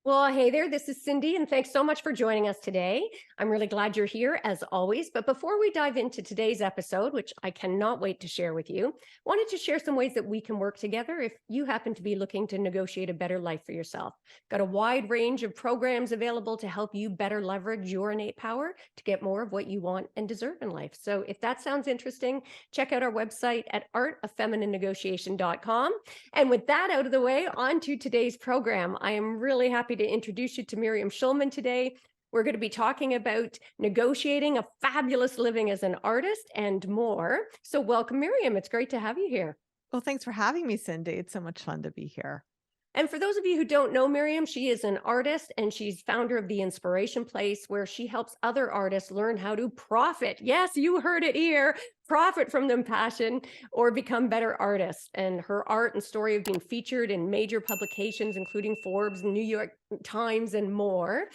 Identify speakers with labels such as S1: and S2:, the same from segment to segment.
S1: Well, hey there, this is Cindy, and thanks so much for joining us today. I'm really glad you're here as always. But before we dive into today's episode, which I cannot wait to share with you, wanted to share some ways that we can work together if you happen to be looking to negotiate a better life for yourself. Got a wide range of programs available to help you better leverage your innate power to get more of what you want and deserve in life. So if that sounds interesting, check out our website at artoffemininenegotiation.com. And with that out of the way, on to today's program. I am really happy to introduce you to Miriam Schulman today. We're going to be talking about negotiating a fabulous living as an artist and more. So welcome, Miriam. It's great to have you here.
S2: Well, thanks for having me, Cindy. It's so much fun to be here.
S1: And for those of you who don't know Miriam, she is an artist and she's founder of the Inspiration Place, where she helps other artists learn how to profit. Yes, you heard it here. Profit from their passion or become better artists. And her art and story have been featured in major publications, including Forbes, New York Times, and more.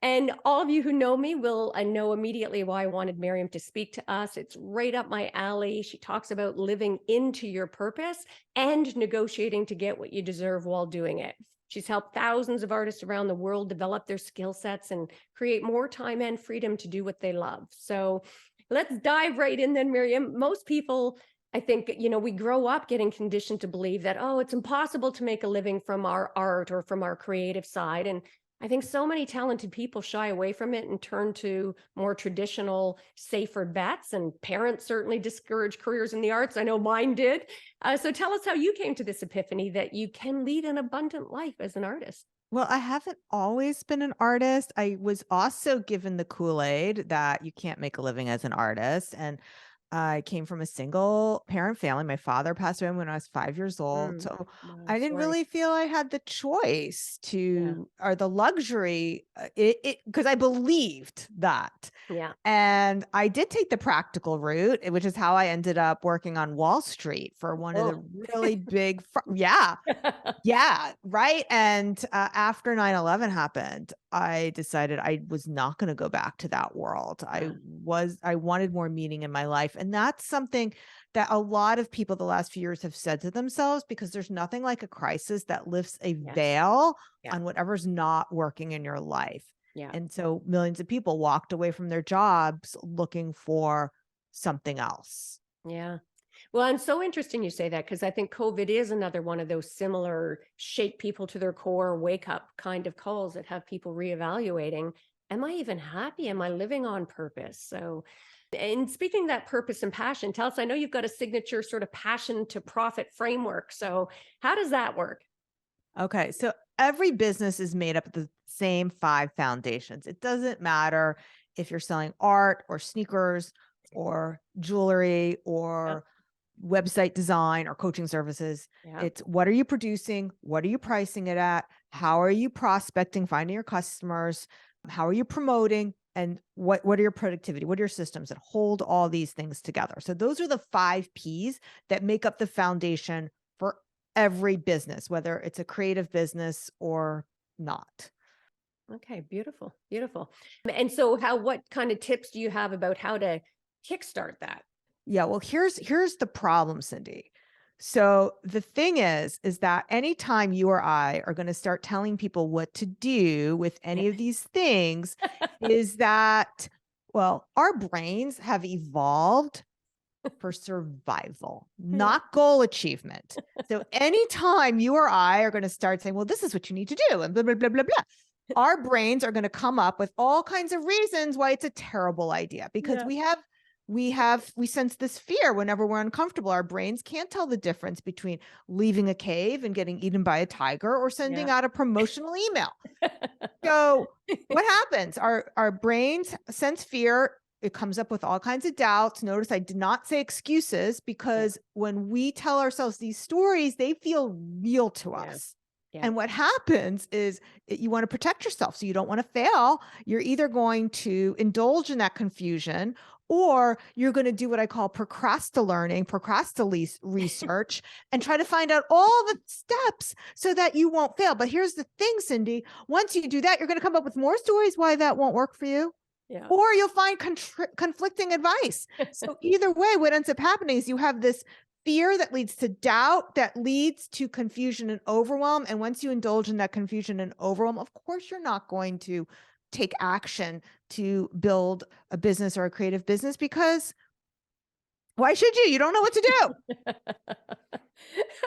S1: And all of you who know me will know immediately why I wanted Miriam to speak to us. It's right up my alley. She talks about living into your purpose and negotiating to get what you deserve while doing it. She's helped thousands of artists around the world develop their skill sets and create more time and freedom to do what they love. So let's dive right in then, Miriam. Most people, I think, we grow up getting conditioned to believe that, oh, it's impossible to make a living from our art or from our creative side. And I think so many talented people shy away from it and turn to more traditional, safer bets. And parents certainly discourage careers in the arts. I know mine did. So tell us how you came to this epiphany that you can lead an abundant life as an artist.
S2: Well, I haven't always been an artist. I was also given the Kool-Aid that you can't make a living as an artist. And I came from a single parent family. My father passed away when I was 5 years old. So
S1: Wow,
S2: I didn't
S1: sorry.
S2: really feel I had the choice
S1: Yeah.
S2: or the luxury, because I believed that.
S1: Yeah.
S2: And I did take the practical route, which is how I ended up working on Wall Street for one of the
S1: Oh.
S2: really big, yeah. Yeah, right. And after 9/11 happened, I decided I was not going to go back to that world.
S1: Yeah.
S2: I wanted more meaning in my life. And that's something that a lot of people the last few years have said to themselves, because there's nothing like a crisis that lifts a
S1: Yes.
S2: veil
S1: Yeah.
S2: on whatever's not working in your life.
S1: Yeah.
S2: And so millions of people walked away from their jobs looking for something else.
S1: Yeah. Well, and so interesting you say that, because I think COVID is another one of those similar shake people to their core, wake up kind of calls that have people reevaluating. Am I even happy? Am I living on purpose? So, and speaking of that purpose and passion, tell us, I know you've got a signature sort of passion to profit framework. So, how does that work?
S2: Okay, so every business is made up of the same 5 foundations. It doesn't matter if you're selling art or sneakers or jewelry
S1: Yep.
S2: or website design or coaching services.
S1: Yeah.
S2: It's what are you producing? What are you pricing it at? How are you prospecting, finding your customers? How are you promoting? And what are your productivity? What are your systems that hold all these things together? So those are the 5 P's that make up the foundation for every business, whether it's a creative business or not.
S1: Okay. Beautiful. Beautiful. And so, what kind of tips do you have about how to kickstart that?
S2: Yeah, well, here's the problem, Cindy. So the thing is that anytime you or I are going to start telling people what to do with
S1: Yeah.
S2: any of these things, is that, well, our brains have evolved for survival,
S1: Yeah.
S2: not goal achievement. So anytime you or I are going to start saying, well, this is what you need to do, and blah, blah, blah, blah, blah, our brains are going to come up with all kinds of reasons why it's a terrible idea, because
S1: Yeah.
S2: we sense this fear whenever we're uncomfortable. Our brains can't tell the difference between leaving a cave and getting eaten by a tiger or sending
S1: Yeah.
S2: out a promotional email. So what happens? Our brains sense fear. It comes up with all kinds of doubts. Notice I did not say excuses,
S1: Yeah.
S2: because when we tell ourselves these stories, they feel real to
S1: Yeah.
S2: us.
S1: Yeah.
S2: And what happens is you want to protect yourself. So you don't want to fail. You're either going to indulge in that confusion, or you're going to do what I call procrastinating research, and try to find out all the steps so that you won't fail. But here's the thing, Cindy, once you do that, you're going to come up with more stories why that won't work for you,
S1: Yeah.
S2: or you'll find conflicting advice. So either way, what ends up happening is you have this fear that leads to doubt, that leads to confusion and overwhelm. And once you indulge in that confusion and overwhelm, of course, you're not going to take action to build a business or a creative business, because why should you? You don't know what to do.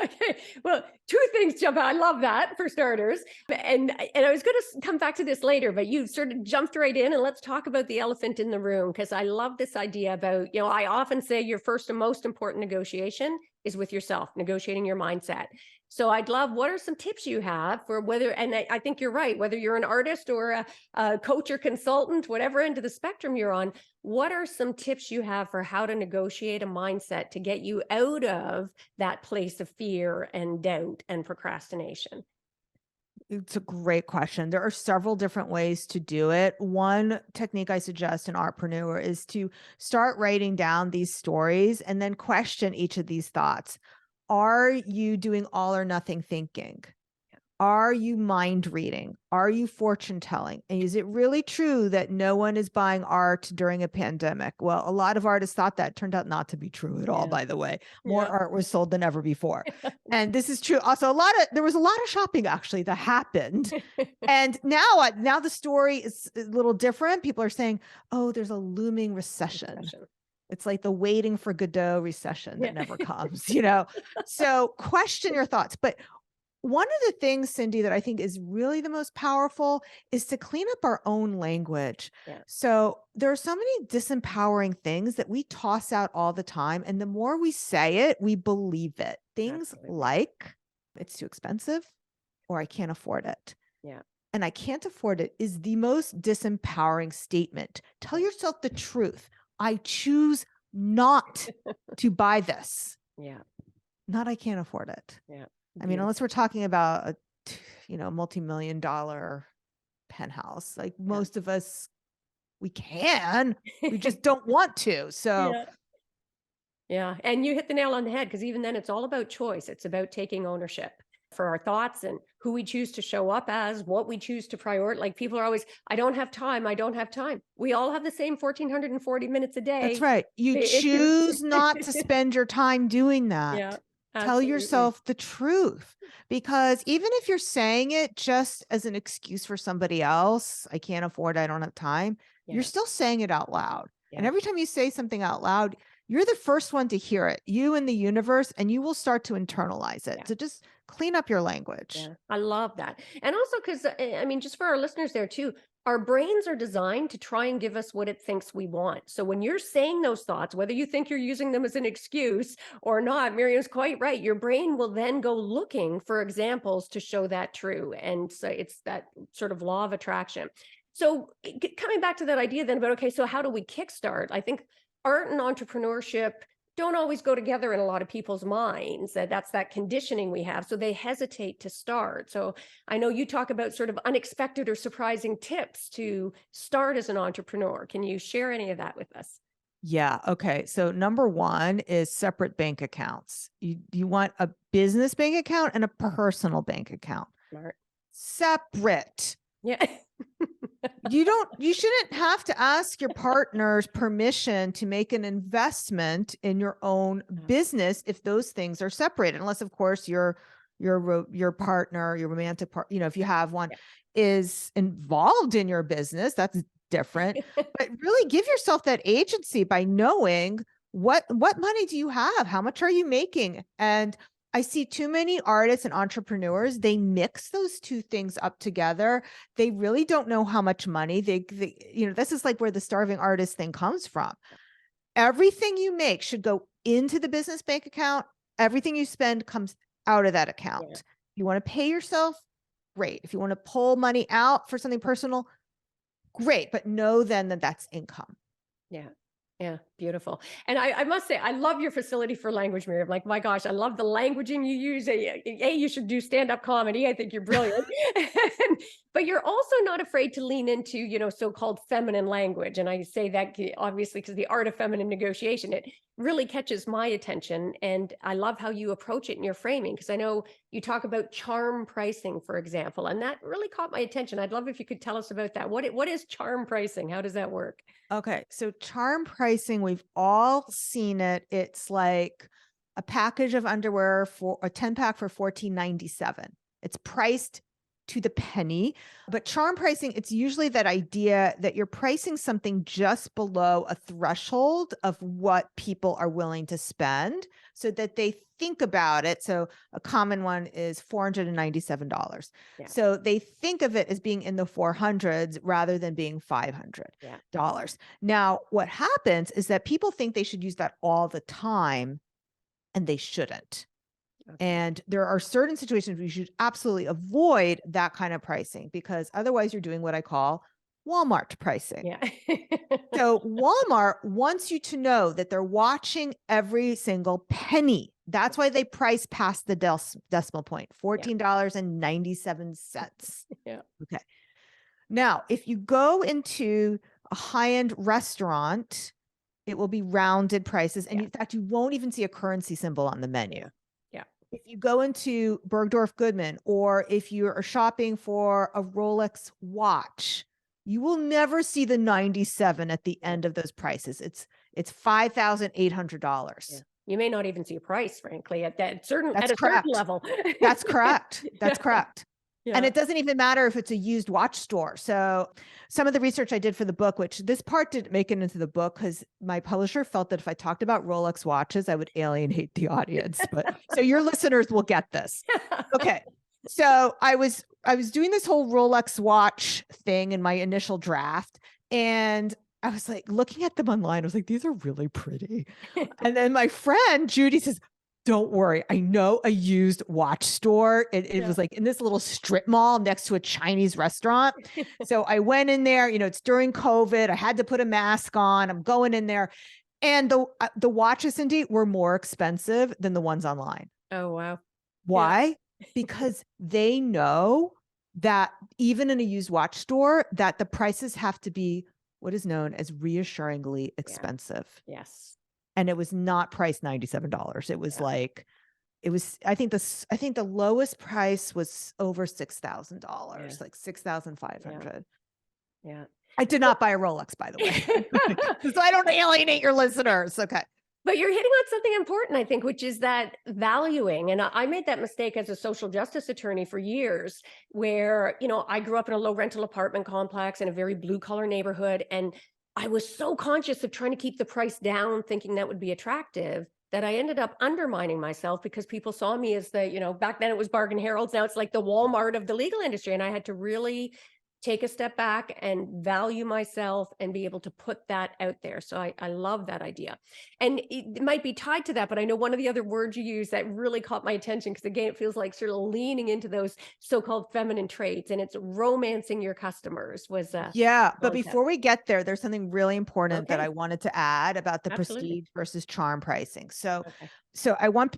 S1: Okay. Well, two things jump out. I love that for starters. And I was going to come back to this later, but you sort of jumped right in, and let's talk about the elephant in the room, because I love this idea about, I often say your first and most important negotiation is with yourself, negotiating your mindset. So I'd love, what are some tips you have for whether, and I think you're right, whether you're an artist or a coach or consultant, whatever end of the spectrum you're on, what are some tips you have for how to negotiate a mindset to get you out of that place of fear and doubt and procrastination?
S2: It's a great question. There are several different ways to do it. One technique I suggest an entrepreneur is to start writing down these stories and then question each of these thoughts. Are you doing all or nothing thinking? Are you mind reading? Are you fortune telling? And is it really true that no one is buying art during a pandemic? Well, a lot of artists thought that. Turned out not to be true at all,
S1: Yeah.
S2: by the way. More
S1: Yeah.
S2: art was sold than ever before. And this is true. Also, there was a lot of shopping actually that happened. And now the story is a little different. People are saying, oh, there's a looming recession. It's like the waiting for Godot recession that never comes, So question your thoughts. But one of the things, Cindy, that I think is really the most powerful is to clean up our own language.
S1: Yeah.
S2: So there are so many disempowering things that we toss out all the time. And the more we say it, we believe it. Things
S1: Absolutely.
S2: like, it's too expensive, or I can't afford it.
S1: Yeah.
S2: And I can't afford it is the most disempowering statement. Tell yourself the truth. I choose not to buy this.
S1: Yeah.
S2: Not I can't afford it.
S1: Yeah.
S2: I mean, unless we're talking about a multi-million-dollar penthouse, like most of us, we can, we just don't want to. So
S1: Yeah. Yeah. And you hit the nail on the head, because even then it's all about choice. It's about taking ownership for our thoughts and who we choose to show up as, what we choose to prioritize. Like, people are always, I don't have time. I don't have time. We all have the same 1,440 minutes a day.
S2: that's right. You choose not to spend your time doing that.
S1: Yeah.
S2: Tell
S1: Absolutely.
S2: yourself the truth, because even if you're saying it just as an excuse for somebody else, I can't afford, I don't have time,
S1: Yeah.
S2: you're still saying it out loud. And
S1: Yeah.
S2: every time you say something out loud, you're the first one to hear it, you in the universe, and you will start to internalize it.
S1: Yeah.
S2: So just clean up your language.
S1: Yeah. I love that. And also, because I mean, just for our listeners there too, our brains are designed to try and give us what it thinks we want. So when you're saying those thoughts, whether you think you're using them as an excuse or not, Miriam's quite right. Your brain will then go looking for examples to show that true. And so it's that sort of law of attraction. So coming back to that idea then about, okay, so how do we kickstart? I think art and entrepreneurship don't always go together in a lot of people's minds. That's that conditioning we have. So they hesitate to start. So I know you talk about sort of unexpected or surprising tips to start as an entrepreneur. Can you share any of that with us?
S2: Yeah. Okay. So number one is separate bank accounts. You want a business bank account and a personal bank account.
S1: Smart.
S2: Separate.
S1: Yeah.
S2: You shouldn't have to ask your partner's permission to make an investment in your own business if those things are separated, unless of course your partner, your romantic part, if you have one, is involved in your business, that's different. But really give yourself that agency by knowing what money do you have? How much are you making? And I see too many artists and entrepreneurs, they mix those two things up together. They really don't know how much money this is like where the starving artist thing comes from. Everything you make should go into the business bank account. Everything you spend comes out of that account.
S1: Yeah.
S2: You want to pay yourself? Great. If you want to pull money out for something personal, great. But know then that that's income.
S1: Yeah. Yeah, beautiful. And I must say, I love your facility for language, Miriam. Like, my gosh, I love the languaging you use. You should do stand-up comedy. I think you're brilliant. But you're also not afraid to lean into, so-called feminine language. And I say that obviously because the art of feminine negotiation, it really catches my attention. And I love how you approach it in your framing, because I know you talk about charm pricing, for example, and that really caught my attention. I'd love if you could tell us about that. What is charm pricing? How does that work?
S2: Okay. So charm pricing, we've all seen it. It's like a package of underwear for a 10 pack for $14.97. It's priced to the penny, but charm pricing, it's usually that idea that you're pricing something just below a threshold of what people are willing to spend so that they think about it. So a common one is $497.
S1: Yeah.
S2: So they think of it as being in the 400s rather than being $500.
S1: Yeah.
S2: Now, what happens is that people think they should use that all the time, and they shouldn't.
S1: Okay.
S2: And there are certain situations where you should absolutely avoid that kind of pricing, because otherwise you're doing what I call Walmart pricing.
S1: Yeah.
S2: So Walmart wants you to know that they're watching every single penny. That's why they price past the decimal point, $14.97.
S1: Yeah.
S2: Okay. Now, if you go into a high-end restaurant, it will be rounded prices. And in fact, you won't even see a currency symbol on the menu.
S1: Yeah.
S2: If you go into Bergdorf Goodman, or if you are shopping for a Rolex watch, you will never see the 97 at the end of those prices. It's $5,800.
S1: Yeah. You may not even see a price, frankly, at a certain
S2: correct.
S1: level.
S2: That's correct. That's correct.
S1: Yeah.
S2: And it doesn't even matter if it's a used watch store. So some of the research I did for the book, which this part didn't make it into the book because my publisher felt that if I talked about Rolex watches, I would alienate the audience. But so your listeners will get this. Okay. So I was doing this whole Rolex watch thing in my initial draft, and I was like looking at them online. I was like, these are really pretty. And then my friend Judy says, don't worry, I know a used watch store. It was like in this little strip mall next to a Chinese restaurant. So I went in there, it's during COVID. I had to put a mask on. I'm going in there. And the watches, Cindy, were more expensive than the ones online.
S1: Oh, wow.
S2: Why? Yeah. Because they know that even in a used watch store, that the prices have to be what is known as reassuringly expensive.
S1: Yes.
S2: And it was not priced $97. It was like, I think the lowest price was over $6,000, like $6,500.
S1: Yeah.
S2: I did not buy a Rolex, by the way. So I don't alienate your listeners. Okay.
S1: But you're hitting on something important, I think, which is that valuing. And I made that mistake as a social justice attorney for years, where, I grew up in a low rental apartment complex in a very blue collar neighborhood. And I was so conscious of trying to keep the price down, thinking that would be attractive, that I ended up undermining myself because people saw me as back then it was Bargain Heralds. Now it's like the Walmart of the legal industry. And I had to really take a step back and value myself and be able to put that out there. So I love that idea. And it might be tied to that, but I know one of the other words you use that really caught my attention, because again, it feels like sort of leaning into those so-called feminine traits, and it's romancing your customers was
S2: but before we get there, there's something really important that I wanted to add about the prestige versus charm pricing. So I want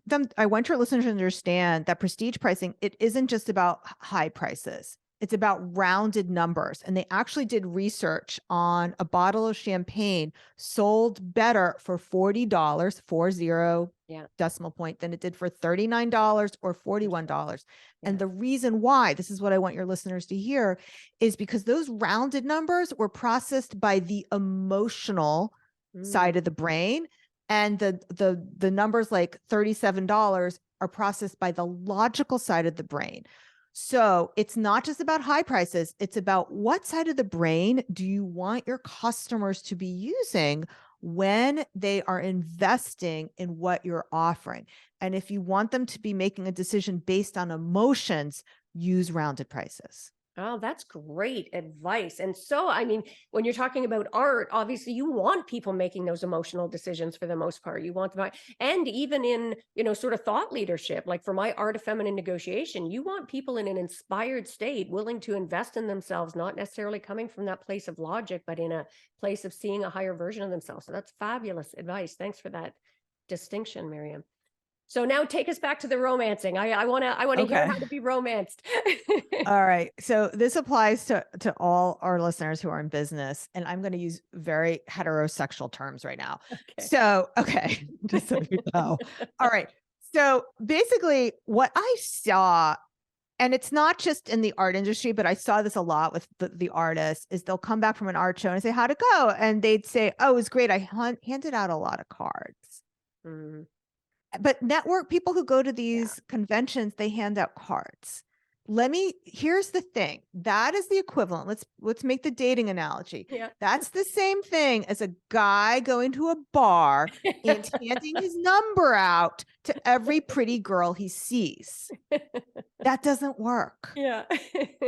S2: your listeners to understand that prestige pricing, it isn't just about high prices. It's about rounded numbers. And they actually did research on a bottle of champagne sold better for $40, 40 decimal point, than it did for $39 or $41. And the reason why, this is what I want your listeners to hear, is because those rounded numbers were processed by the emotional side of the brain. And the numbers like $37 are processed by the logical side of the brain. So it's not just about high prices. It's about what side of the brain do you want your customers to be using when they are investing in what you're offering. And if you want them to be making a decision based on emotions, use rounded prices.
S1: Oh, that's great advice. And so, when you're talking about art, obviously you want people making those emotional decisions for the most part. You want them, and even in, sort of thought leadership, like for my art of feminine negotiation, you want people in an inspired state, willing to invest in themselves, not necessarily coming from that place of logic, but in a place of seeing a higher version of themselves. So that's fabulous advice. Thanks for that distinction, Miriam. So now take us back to the romancing. I want to hear how to be romanced.
S2: All right. So this applies to all our listeners who are in business, and I'm going to use very heterosexual terms right now. Okay. So, just so you know. All right. So basically what I saw, and it's not just in the art industry, but I saw this a lot with the artists, is they'll come back from an art show and say, how'd it go? And they'd say, oh, it was great. I handed out a lot of cards. Mm. But network people who go to these conventions, they hand out cards. Here's the thing. That is the equivalent. Let's make the dating analogy.
S1: Yeah.
S2: That's the same thing as a guy going to a bar and handing his number out to every pretty girl he sees. That doesn't work.
S1: Yeah.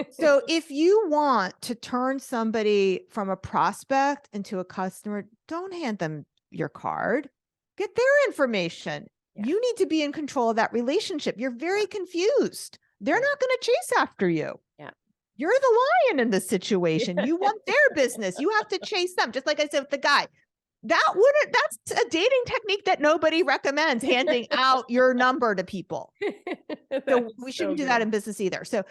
S2: So if you want to turn somebody from a prospect into a customer, don't hand them your card. Get their information.
S1: Yeah.
S2: You need to be in control of that relationship. You're very confused. They're
S1: Yeah.
S2: not going to chase after you.
S1: Yeah.
S2: You're the lion in this situation. You want their business. You have to chase them. Just like I said with the guy. That's a dating technique that nobody recommends, handing out your number to people. So we shouldn't do that in business either. So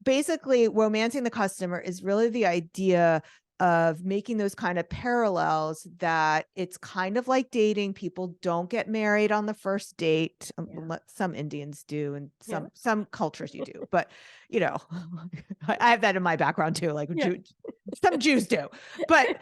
S2: basically, romancing the customer is really the idea of making those kind of parallels, that it's kind of like dating. People don't get married on the first date. Some Indians do, and some cultures you do, but I have that in my background too. Like some Jews do, but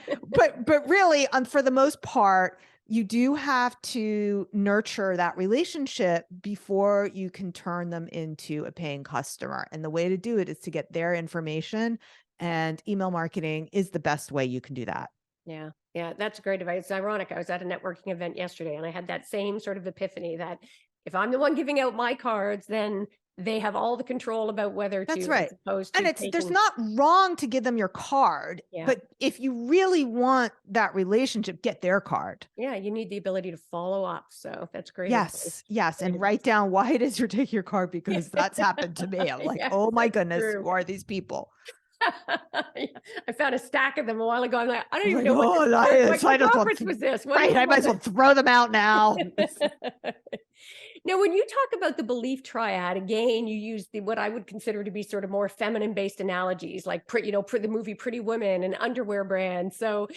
S2: really, for the most part, you do have to nurture that relationship before you can turn them into a paying customer. And the way to do it is to get their information, and email marketing is the best way you can do that.
S1: Yeah. Yeah. That's great advice. It's ironic. I was at a networking event yesterday and I had that same sort of epiphany that if I'm the one giving out my cards, then they have all the control about whether
S2: That's
S1: to,
S2: right.
S1: as opposed to
S2: And there's not wrong to give them your card, but if you really want that relationship, get their card.
S1: Yeah. You need the ability to follow up. So that's great.
S2: Yes. Yes. And write down why it is you're taking your card, because that's happened to me. I'm like, oh my goodness, who are these people?
S1: I found a stack of them a while ago. I'm like, I don't even know
S2: what
S1: conference was this.
S2: Right. I might as well throw them out now.
S1: Now, when you talk about the belief triad, again, you use what I would consider to be sort of more feminine-based analogies, like the movie Pretty Women and underwear brands. So,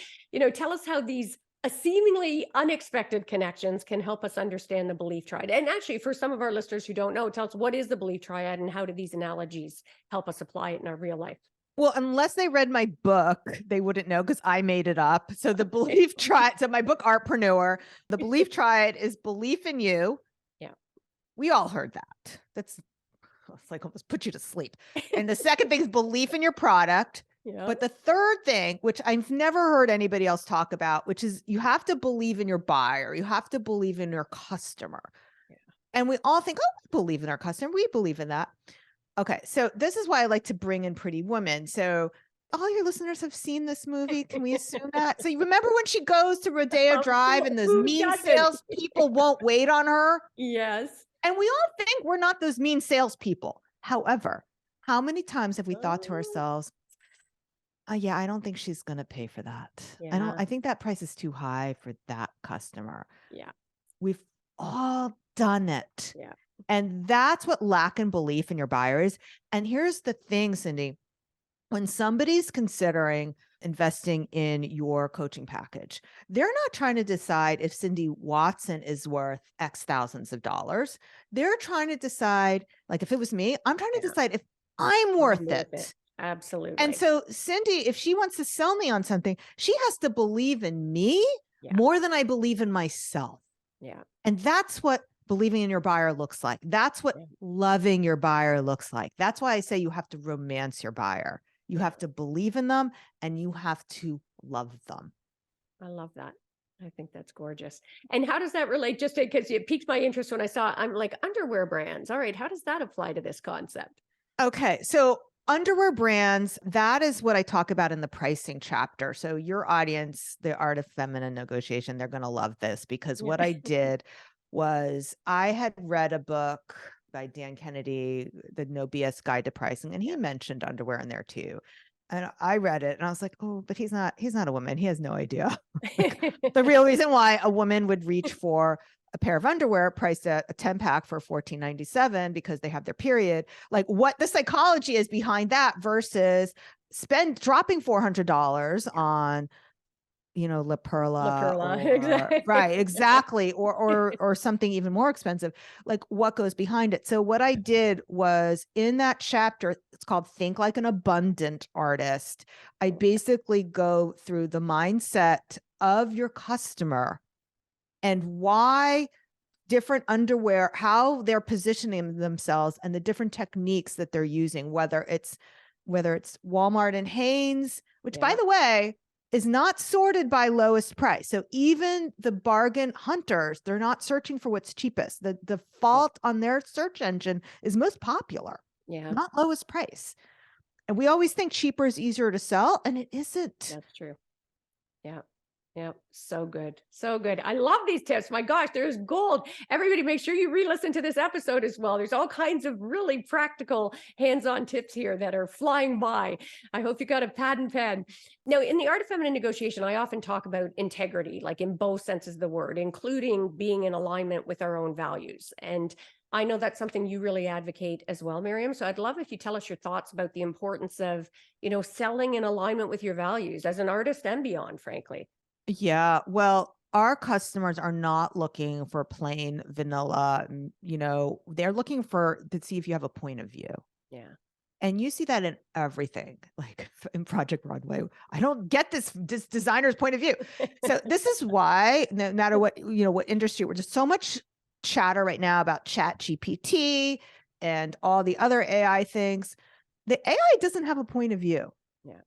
S1: tell us how these seemingly unexpected connections can help us understand the belief triad. And actually, for some of our listeners who don't know, tell us, what is the belief triad and how do these analogies help us apply it in our real life?
S2: Well, unless they read my book, they wouldn't know, because I made it up. So the belief triad, so my book, Artpreneur, the belief triad is belief in you.
S1: Yeah.
S2: We all heard that. It's like almost put you to sleep. And the second thing is belief in your product. Yeah. But the third thing, which I've never heard anybody else talk about, which is you have to believe in your buyer. You have to believe in your customer. Yeah. And we all think, oh, we believe in our customer. We believe in that. Okay, so this is why I like to bring in Pretty Woman. So all your listeners have seen this movie. Can we assume that? So you remember when she goes to Rodeo Drive and those mean salespeople won't wait on her?
S1: Yes.
S2: And we all think we're not those mean salespeople. However, how many times have we thought to ourselves, yeah, I don't think she's going to pay for that. Yeah. I think that price is too high for that customer.
S1: Yeah.
S2: We've all done it.
S1: Yeah.
S2: And that's what lack in belief in your buyer is. And here's the thing, Cindy, when somebody's considering investing in your coaching package, they're not trying to decide if Cindy Watson is worth X thousands of dollars. They're trying to decide, like if it was me, I'm trying to decide if I'm worth it.
S1: Absolutely.
S2: And so Cindy, if she wants to sell me on something, she has to believe in me more than I believe in myself.
S1: Yeah.
S2: And that's what believing in your buyer looks like. That's what loving your buyer looks like. That's why I say you have to romance your buyer. You have to believe in them and you have to love them.
S1: I love that. I think that's gorgeous. And how does that relate? Just because it piqued my interest when I saw, I'm like, underwear brands. All right. How does that apply to this concept?
S2: Okay. So underwear brands, that is what I talk about in the pricing chapter. So your audience, the art of feminine negotiation, they're going to love this, because what I did was I had read a book by Dan Kennedy, The No BS Guide to Pricing, and he mentioned underwear in there too. And I read it and I was like, oh, but he's not a woman. He has no idea. The real reason why a woman would reach for a pair of underwear priced at a 10-pack for $14.97 because they have their period, like what the psychology is behind that versus dropping $400 on La Perla,
S1: exactly.
S2: Right, exactly. Or something even more expensive, like what goes behind it. So what I did was in that chapter, it's called Think Like an Abundant Artist. I basically go through the mindset of your customer and why different underwear, how they're positioning themselves and the different techniques that they're using, whether it's Walmart and Hanes, which by
S1: Yeah.
S2: the way, is not sorted by lowest price. So even the bargain hunters, they're not searching for what's cheapest. The default on their search engine is most popular,
S1: Yeah.
S2: not lowest price. And we always think cheaper is easier to sell, and it isn't.
S1: That's true. Yeah. Yeah. So good. So good. I love these tips. My gosh, there's gold. Everybody make sure you re-listen to this episode as well. There's all kinds of really practical hands-on tips here that are flying by. I hope you got a pad and pen. Now, in the art of feminine negotiation, I often talk about integrity, like in both senses of the word, including being in alignment with our own values. And I know that's something you really advocate as well, Miriam. So I'd love if you tell us your thoughts about the importance of, selling in alignment with your values as an artist and beyond, frankly.
S2: Yeah, well, our customers are not looking for plain vanilla, they're looking to see if you have a point of view.
S1: Yeah.
S2: And you see that in everything, like in Project Runway. I don't get this designer's point of view. So this is why no matter what industry, we're just so much chatter right now about Chat GPT and all the other AI things. The AI doesn't have a point of view.
S1: Yeah.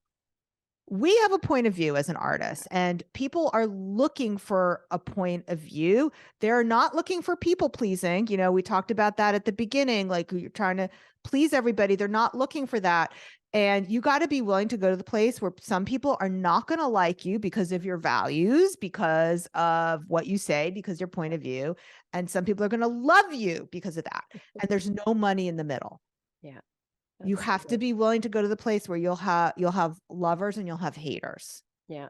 S2: We have a point of view as an artist, and people are looking for a point of view. They're not looking for people pleasing. We talked about that at the beginning, like you're trying to please everybody. They're not looking for that. And you got to be willing to go to the place where some people are not going to like you because of your values, because of what you say, because your point of view. And some people are going to love you because of that. And there's no money in the middle.
S1: Yeah.
S2: You
S1: That's so
S2: have to
S1: good.
S2: be willing to go to the place where you'll have lovers and you'll have haters.
S1: Yeah.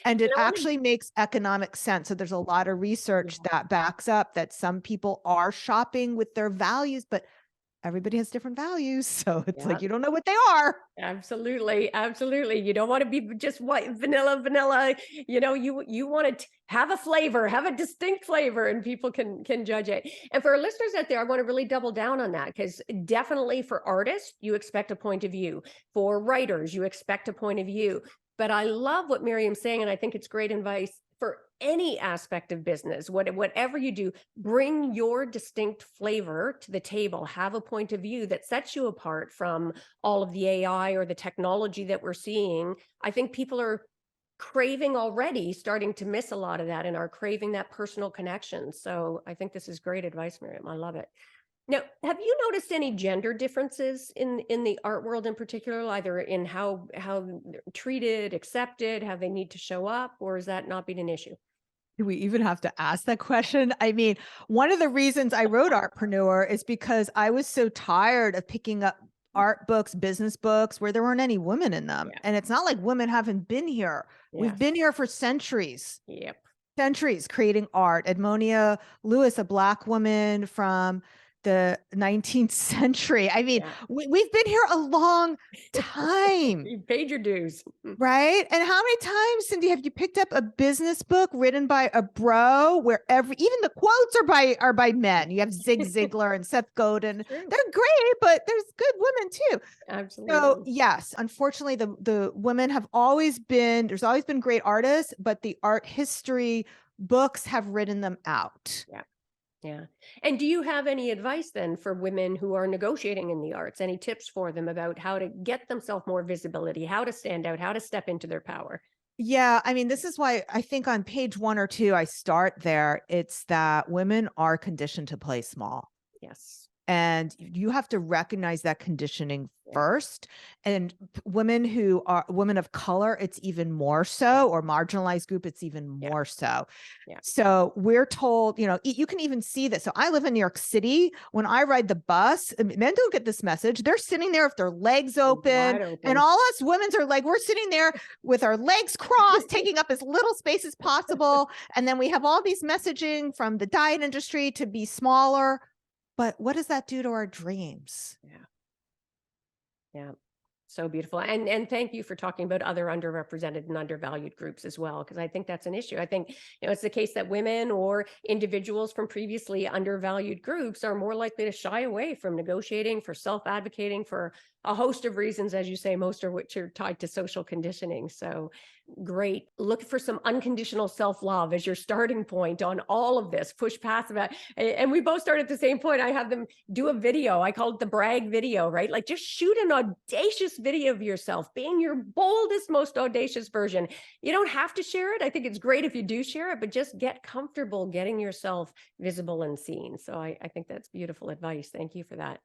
S2: And it
S1: I want
S2: actually makes economic sense. So there's a lot of research
S1: to,
S2: that backs up that some people are shopping with their values, but everybody has different values. So it's
S1: yeah.
S2: like you don't know what they are.
S1: Absolutely, absolutely. You don't want to be just white vanilla. You want to have a flavor, have a distinct flavor, and people can judge it. And for our listeners out there, I want to really double down on that, because definitely for artists, you expect a point of view. For writers, you expect a point of view. But I love what Miriam's saying, and I think it's great advice for any aspect of business. Whatever you do, bring your distinct flavor to the table. Have a point of view that sets you apart from all of the AI or the technology that we're seeing. I think people are craving already, starting to miss a lot of that, and are craving that personal connection. So I think this is great advice, Miriam. I love it. Now, have you noticed any gender differences in the art world in particular, either in how they're treated, accepted, how they need to show up, or is that not been an issue?
S2: Do we even have to ask that question? I mean, one of the reasons I wrote Artpreneur is because I was so tired of picking up art books, business books where there weren't any women in them.
S1: Yeah.
S2: And it's not like women haven't been here. We've
S1: Yes.
S2: been here for centuries.
S1: Yep.
S2: Centuries creating art. Edmonia Lewis, a Black woman from the 19th century. I mean,
S1: Yeah.
S2: we've been here a long time.
S1: You paid your dues.
S2: Right? And how many times, Cindy, have you picked up a business book written by a bro where even the quotes are by men? You have Zig Ziglar and Seth Godin.
S1: True.
S2: They're great, but there's good women too.
S1: Absolutely.
S2: So yes, unfortunately, the women have there's always been great artists, but the art history books have written them out.
S1: Yeah. Yeah. And do you have any advice then for women who are negotiating in the arts? Any tips for them about how to get themselves more visibility, how to stand out, how to step into their power?
S2: Yeah, I mean, this is why I think on page 1 or 2, I start there. It's that women are conditioned to play small.
S1: Yes.
S2: And you have to recognize that conditioning
S1: Yeah.
S2: first. And women who are women of color, it's even more so, or marginalized group, it's even more so.
S1: Yeah.
S2: So we're told, you can even see this. So I live in New York City. When I ride the bus, men don't get this message. They're sitting there with their legs open.
S1: Wide open.
S2: And all us women are like, we're sitting there with our legs crossed, taking up as little space as possible. And then we have all these messaging from the diet industry to be smaller. But what does that do to our dreams?
S1: Yeah. Yeah. So beautiful. And thank you for talking about other underrepresented and undervalued groups as well, because I think that's an issue. I think, it's the case that women or individuals from previously undervalued groups are more likely to shy away from negotiating, for self-advocating, for a host of reasons, as you say, most of which are tied to social conditioning. So Great. Look for some unconditional self-love as your starting point on all of this. Push past that. And we both start at the same point. I have them do a video. I call it the brag video, right? Like just shoot an audacious video of yourself being your boldest, most audacious version. You don't have to share it. I think it's great if you do share it, but just get comfortable getting yourself visible and seen. So I think that's beautiful advice. Thank you for that.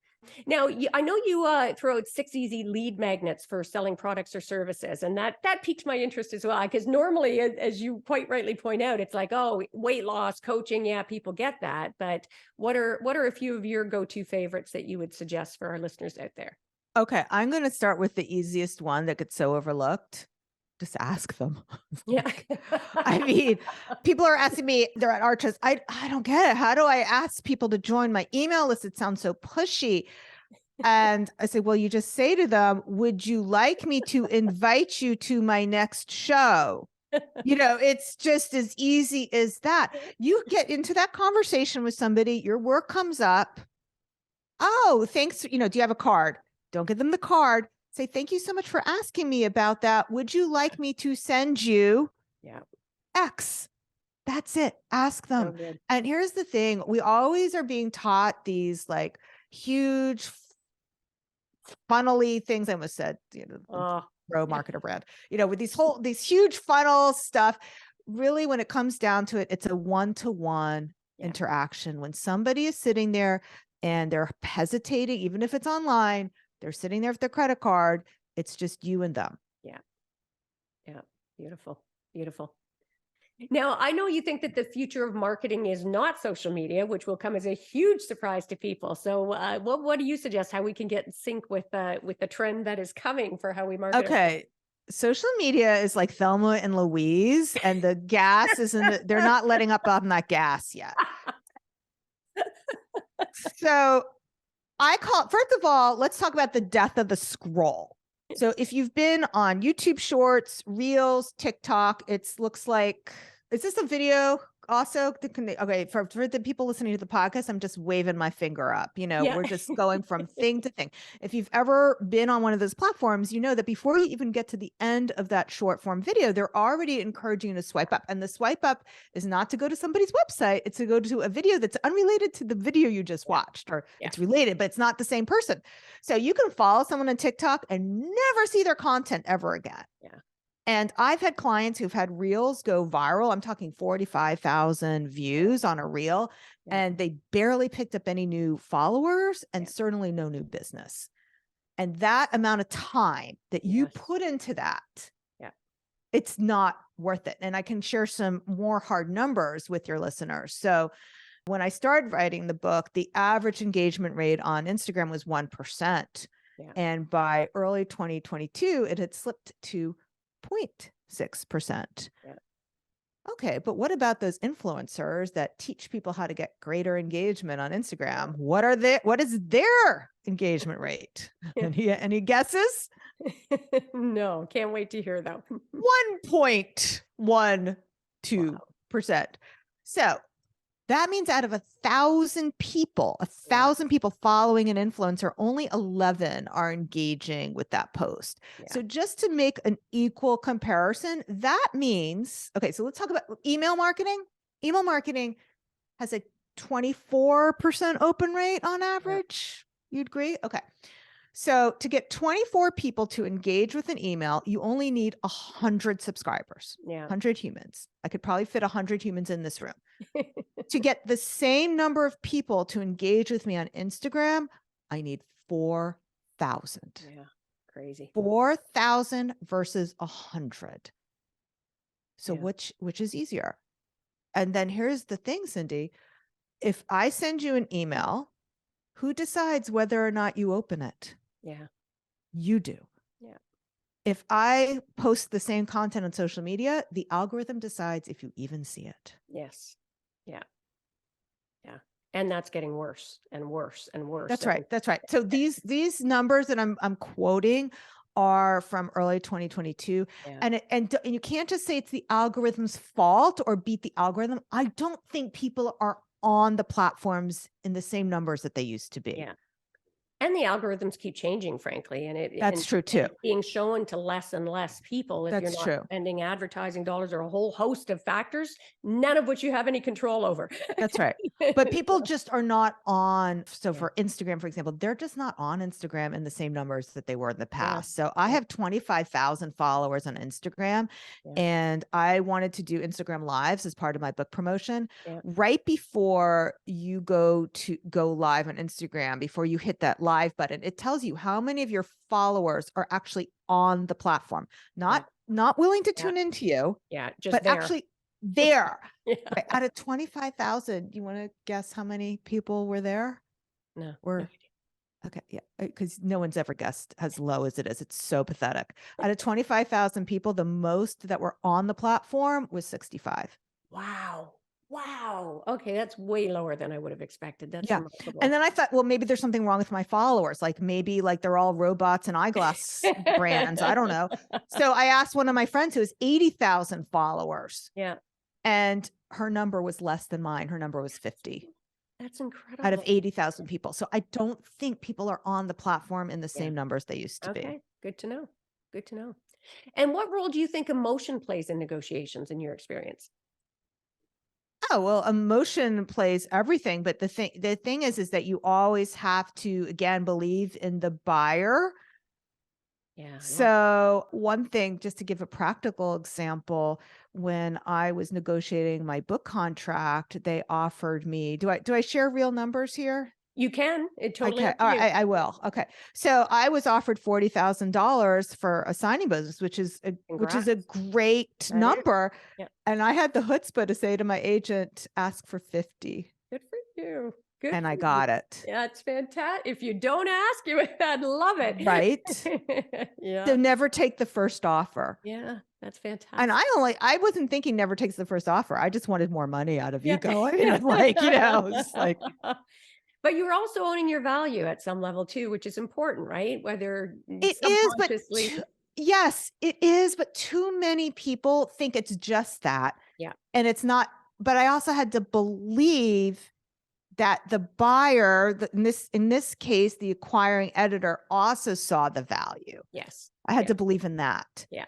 S1: Now, I know you throw out 6 easy lead magnets for selling products or services, and that piqued my interest as well. Because normally, as you quite rightly point out, it's like, oh, weight loss, coaching, yeah, people get that. But what are a few of your go-to favorites that you would suggest for our listeners out there?
S2: Okay, I'm going to start with the easiest one that gets so overlooked. Just ask them.
S1: Yeah.
S2: I mean, people are asking me, they're at Arches. I don't get it. How do I ask people to join my email list? It sounds so pushy. And I say, well, you just say to them, would you like me to invite you to my next show? It's just as easy as that. You get into that conversation with somebody, your work comes up. Oh, thanks. Do you have a card? Don't give them the card. Say, thank you so much for asking me about that. Would you like me to send you X? That's it. Ask them. And here's the thing. We always are being taught these like huge funnely things. I almost said, pro marketer brand, with these huge funnel stuff. Really, when it comes down to it, it's a one-to-one interaction. When somebody is sitting there and they're hesitating, even if it's online, they're sitting there with their credit card. It's just you and them. Yeah.
S1: Yeah. Beautiful. Beautiful. Now, I know you think that the future of marketing is not social media, which will come as a huge surprise to people. So what do you suggest how we can get in sync with the trend that is coming for how we market?
S2: Okay. Social media is like Thelma and Louise, and the gas isn't, they're not letting up on that gas yet. So first of all, let's talk about the death of the scroll. So if you've been on YouTube Shorts, Reels, TikTok, looks like, is this a video also? Okay, for the people listening to the podcast, I'm just waving my finger up. We're just going from thing to thing. If you've ever been on one of those platforms, you know that before you even get to the end of that short form video, they're already encouraging you to swipe up. And the swipe up is not to go to somebody's website. It's to go to a video that's unrelated to the video you just watched, or it's related, but it's not the same person. So you can follow someone on TikTok and never see their content ever again. Yeah. And I've had clients who've had reels go viral. I'm talking 45,000 views on a reel, and they barely picked up any new followers and certainly no new business. And that amount of time that you put into that, it's not worth it. And I can share some more hard numbers with your listeners. So when I started writing the book, the average engagement rate on Instagram was 1%. And by early 2022, it had slipped to 0.6%. Okay, but what about those influencers that teach people how to get greater engagement on Instagram? What is their engagement rate? Any guesses?
S1: No, can't wait to hear though.
S2: 1.12%. So that means out of 1,000 people, 1,000 people following an influencer, only 11 are engaging with that post. So just to make an equal comparison, that means, okay, so let's talk about email marketing. Email marketing has a 24% open rate on average. You'd agree? Okay. So to get 24 people to engage with an email, you only need 100 subscribers, 100 humans. I could probably fit 100 humans in this room. To get the same number of people to engage with me on Instagram, I need 4,000. Yeah,
S1: crazy.
S2: 4,000 versus 100. So which is easier? And then here's the thing, Cindy. If I send you an email, who decides whether or not you open it?
S1: Yeah.
S2: You do.
S1: Yeah.
S2: If I post the same content on social media, the algorithm decides if you even see it.
S1: Yes. Yeah. Yeah. And that's getting worse and worse and worse.
S2: That's right. That's right. So these numbers that I'm quoting are from early 2022. And you can't just say it's the algorithm's fault or beat the algorithm. I don't think people are on the platforms in the same numbers that they used to be.
S1: Yeah. And the algorithms keep changing, frankly,
S2: That's true too.
S1: and being shown to less and less people if you're
S2: That's
S1: not
S2: true.
S1: spending advertising dollars or a whole host of factors, none of which you have any control over.
S2: That's right. But people just are not on. So
S1: Yeah,
S2: for Instagram, for example, they're just not on Instagram in the same numbers that they were in the
S1: yeah,
S2: past. So I
S1: yeah,
S2: have 25,000 followers on Instagram,
S1: yeah,
S2: and I wanted to do Instagram lives as part of my book promotion.
S1: yeah.
S2: Right before you go live on Instagram, before you hit that live button, it tells you how many of your followers are actually on the platform,
S1: Yeah,
S2: not willing to
S1: yeah,
S2: tune into you,
S1: yeah, just
S2: but
S1: there.
S2: actually there.
S1: Yeah.
S2: Right, out of 25,000, you wanna guess how many people were there?
S1: No, no
S2: Were
S1: idea.
S2: okay, yeah, because no one's ever guessed as low as it is. It's so pathetic. Out of 25,000 people, the most that were on the platform was 65.
S1: Wow. Wow. Okay, that's way lower than I would have expected. That's
S2: Yeah, and
S1: remarkable.
S2: then I thought, well, maybe there's something wrong with my followers, like, maybe, like, they're all robots and eyeglass brands, I don't know. So I asked one of my friends who has 80,000 followers,
S1: Yeah,
S2: and her number was less than mine. Her number was 50.
S1: that's
S2: Out of
S1: incredible.
S2: 80,000 people. So I don't think people are on the platform in the
S1: Yeah.
S2: same numbers they used to be.
S1: Okay. Good to know. Good to know. And what role do you think emotion plays in negotiations in your experience?
S2: Oh, well, emotion plays everything, but the thing is that you always have to again believe in the buyer.
S1: Yeah, I love
S2: So, one thing, just to give a practical example, when I was negotiating my book contract, they offered me, do I share real numbers here?
S1: you can. It totally
S2: Okay.
S1: up to
S2: All
S1: you.
S2: right. I will. Okay. So I was offered $40,000 for a signing bonus, which is a
S1: Congrats.
S2: great
S1: That is.
S2: number.
S1: Yeah.
S2: And I had the chutzpah to say to my agent, ask for 50.
S1: Good for you. Good
S2: And I
S1: for you.
S2: got it.
S1: Yeah, it's fantastic. If you don't ask, you I'd love
S2: Right.
S1: it.
S2: So
S1: Yeah.
S2: never take the first offer.
S1: Yeah, that's
S2: And
S1: fantastic.
S2: I wasn't thinking never takes the first offer. I just wanted more money out of
S1: Yeah.
S2: ego. I mean, I'm like, it's like,
S1: But you're also owning your value at some level too, which is important, right? Whether
S2: it is, but
S1: subconsciously.
S2: yes, it is. But too many people think it's just that.
S1: Yeah.
S2: And it's not. But I also had to believe that the buyer, in this case, the acquiring editor also saw the value.
S1: Yes.
S2: I had
S1: Yeah.
S2: to believe in that.
S1: Yeah.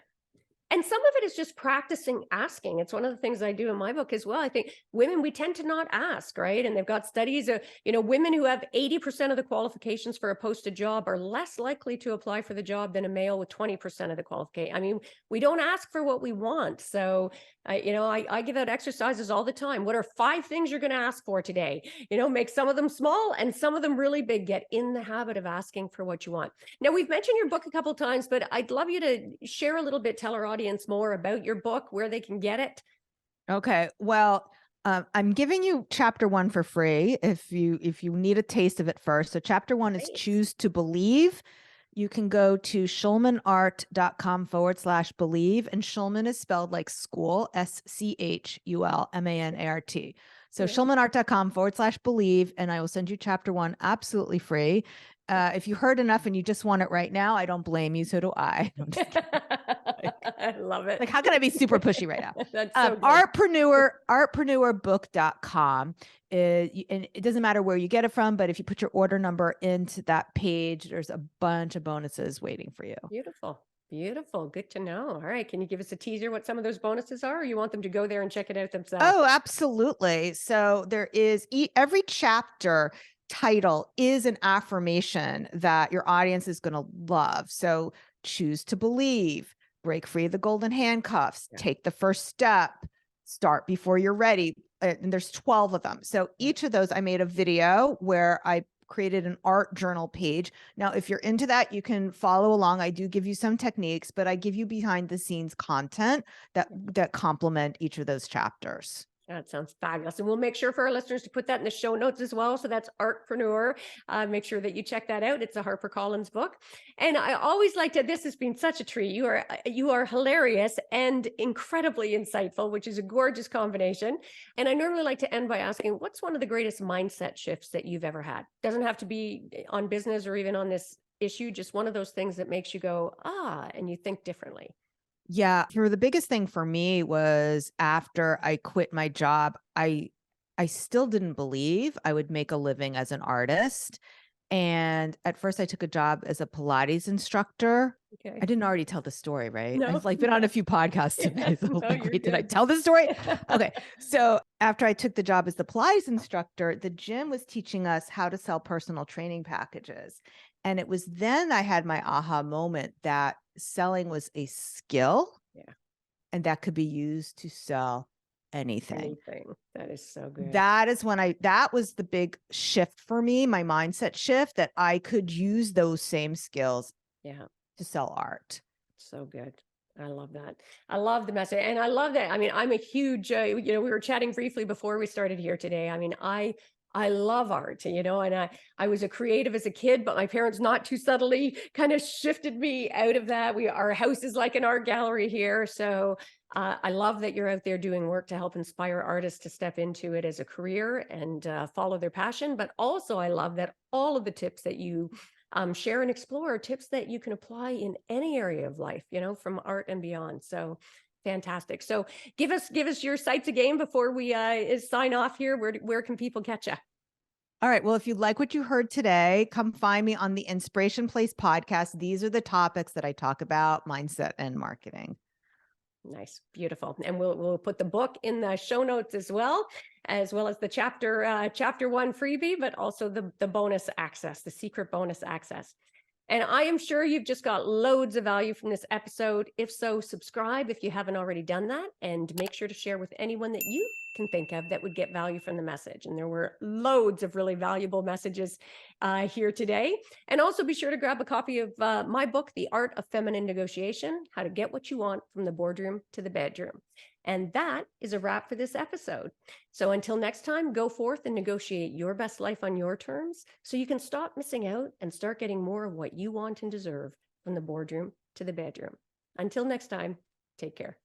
S1: And some of it is just practicing asking. It's one of the things I do in my book as well. I think women, we tend to not ask, right? And they've got studies of, women who have 80% of the qualifications for a posted job are less likely to apply for the job than a male with 20% of the qualification. I mean, we don't ask for what we want. So, I give out exercises all the time. What are 5 things you're going to ask for today? Make some of them small and some of them really big. Get in the habit of asking for what you want. Now, we've mentioned your book a couple of times, but I'd love you to share a little bit, tell our audience more about your book, where they can get it.
S2: Okay. Well, I'm giving you chapter 1 for free if you need a taste of it first. So chapter 1 is
S1: Great.
S2: choose to believe. You can go to schulmanart.com/believe. And Schulman is spelled like school, SCHULMANART. So
S1: Yeah.
S2: schulmanart.com/believe. And I will send you chapter 1 absolutely free. If you heard enough and you just want it right now, I don't blame you. So do I. I'm just kidding.
S1: I love it.
S2: Like, how can I be super pushy right now?
S1: That's so good.
S2: Artpreneurbook.com. And it doesn't matter where you get it from, but if you put your order number into that page, there's a bunch of bonuses waiting for you.
S1: Beautiful. Beautiful. Good to know. All right. Can you give us a teaser what some of those bonuses are, or you want them to go there and check it out themselves?
S2: Oh, absolutely. So there is every chapter title is an affirmation that your audience is going to love. So choose to believe, break free of the golden handcuffs,
S1: Yeah.
S2: take the first step, start before you're ready. And there's 12 of them. So each of those, I made a video where I created an art journal page. Now, if you're into that, you can follow along. I do give you some techniques, but I give you behind the scenes content that complement each of those chapters.
S1: That sounds fabulous. And we'll make sure for our listeners to put that in the show notes as well. So that's Artpreneur. Make sure that you check that out. It's a HarperCollins book. And I always like to, this has been such a treat. You are hilarious and incredibly insightful, which is a gorgeous combination. And I normally like to end by asking, what's one of the greatest mindset shifts that you've ever had? Doesn't have to be on business or even on this issue, just one of those things that makes you go, and you think differently.
S2: Yeah, the biggest thing for me was after I quit my job, I still didn't believe I would make a living as an artist. And at first I took a job as a Pilates instructor.
S1: Okay.
S2: I didn't already tell the story, right?
S1: No.
S2: I've like been on a few podcasts
S1: Yeah,
S2: today. So I'm
S1: no,
S2: like,
S1: you're
S2: wait, did I
S1: good.
S2: tell the story? Okay. So after I took the job as the Pilates instructor, the gym was teaching us how to sell personal training packages. And it was then I had my aha moment that selling was a skill
S1: Yeah.
S2: and that could be used to sell anything.
S1: Anything. That is so good.
S2: That is when that was the big shift for me, my mindset shift, that I could use those same skills
S1: Yeah.
S2: to sell art.
S1: So good. I love that. I love the message. And I love that. I mean, I'm a huge, we were chatting briefly before we started here today. I mean, I love art, and I was a creative as a kid, but my parents not too subtly kind of shifted me out of that. Our house is like an art gallery here. So I love that you're out there doing work to help inspire artists to step into it as a career and follow their passion. But also I love that all of the tips that you share and explore tips that you can apply in any area of life, from art and beyond. So fantastic. So give us your sites again before we sign off here. Where can people catch you?
S2: All right. Well, if you like what you heard today, come find me on the Inspiration Place podcast. These are the topics that I talk about: mindset and marketing.
S1: Nice, beautiful. And we'll put the book in the show notes as well as the chapter 1 freebie, but also the bonus access, the secret bonus access. And I am sure you've just got loads of value from this episode. If so, subscribe if you haven't already done that, and make sure to share with anyone that you can think of that would get value from the message. And there were loads of really valuable messages here today. And also be sure to grab a copy of my book, The Art of Feminine Negotiation: How to Get What You Want from the Boardroom to the Bedroom. And that is a wrap for this episode. So until next time, go forth and negotiate your best life on your terms so you can stop missing out and start getting more of what you want and deserve from the boardroom to the bedroom. Until next time, take care.